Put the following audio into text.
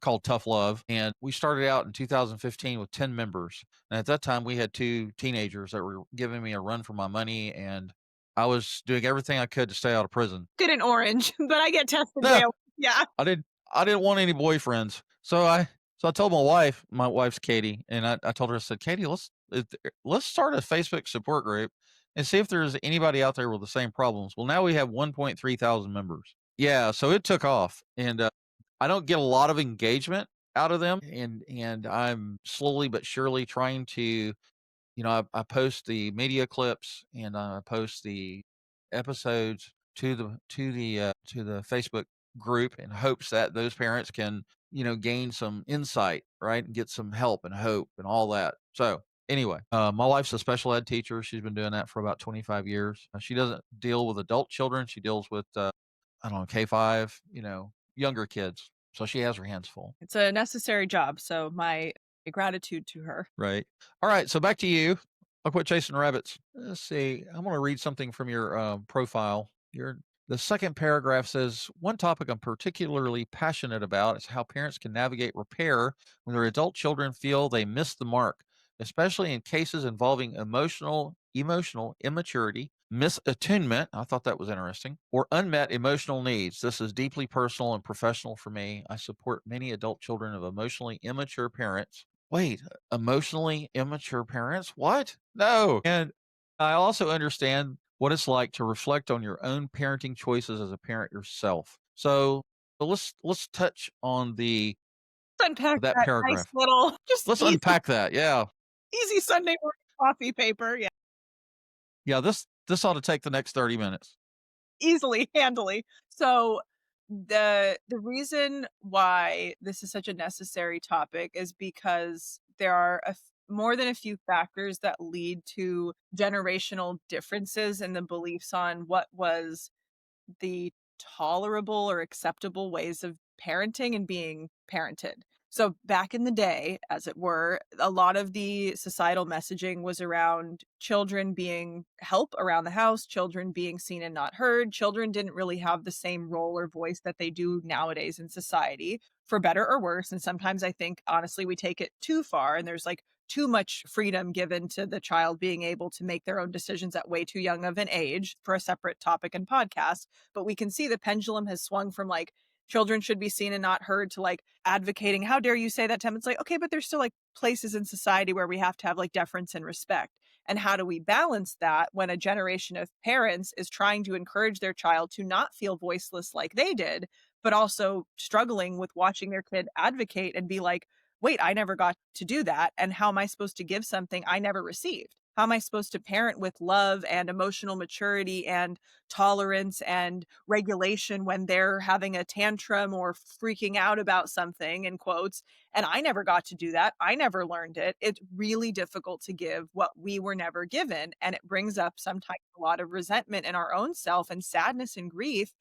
called Tough Love. And we started out in 2015 with 10 members. And at that time, we had two teenagers that were giving me a run for my money. And I was doing everything I could to stay out of prison. Get an orange, but I get tested No, daily. Yeah. I didn't I didn't want any boyfriends. So I told my wife's Katie, and I told her, I said, "Katie, let's start a Facebook support group and see if there's anybody out there with the same problems." Well, now we have 1.3 thousand members. Yeah, so it took off, and I don't get a lot of engagement out of them, and I'm slowly but surely trying to, I post the media clips and I post the episodes to the Facebook group in hopes that those parents can, gain some insight, right, and get some help and hope and all that. So anyway, my wife's a special ed teacher. She's been doing that for about 25 years. She doesn't deal with adult children. She deals with I don't know, K-5, younger kids. So she has her hands full. It's a necessary job, so my gratitude to her. Right. All right. So back to you. I'll quit chasing rabbits. Let's see. I'm going to read something from your profile. The second paragraph says, one topic I'm particularly passionate about is how parents can navigate repair when their adult children feel they missed the mark, especially in cases involving emotional immaturity, misattunement. I thought that was interesting, or unmet emotional needs. This is deeply personal and professional for me. I support many adult children of emotionally immature parents. Wait, emotionally immature parents? What? No. And I also understand what it's like to reflect on your own parenting choices as a parent yourself. So let's touch on the Let's unpack that that nice paragraph. little, just Let's unpack that. Yeah. easy Sunday morning coffee paper. Yeah, Yeah, this ought to take the next 30 minutes. easily, handily. So the reason why this is such a necessary topic is because there are more than a few factors that lead to generational differences in the beliefs on what was the tolerable or acceptable ways of parenting and being parented. So back in the day, as it were, a lot of the societal messaging was around children being help around the house, children being seen and not heard. Children didn't really have the same role or voice that they do nowadays in society, for better or worse. And sometimes I think, honestly, we take it too far and there's like too much freedom given to the child being able to make their own decisions at way too young of an age for a separate topic and podcast. But we can see the pendulum has swung from like children should be seen and not heard to like advocating, how dare you say that to them? It's like, okay, but there's still like places in society where we have to have like deference and respect. And how do we balance that when a generation of parents is trying to encourage their child to not feel voiceless like they did, but also struggling with watching their kid advocate and be like, wait, I never got to do that. And how am I supposed to give something I never received? How am I supposed to parent with love and emotional maturity and tolerance and regulation when they're having a tantrum or freaking out about something, in quotes? And I never got to do that. I never learned it. It's really difficult to give what we were never given. And it brings up sometimes a lot of resentment in our own self and sadness and grief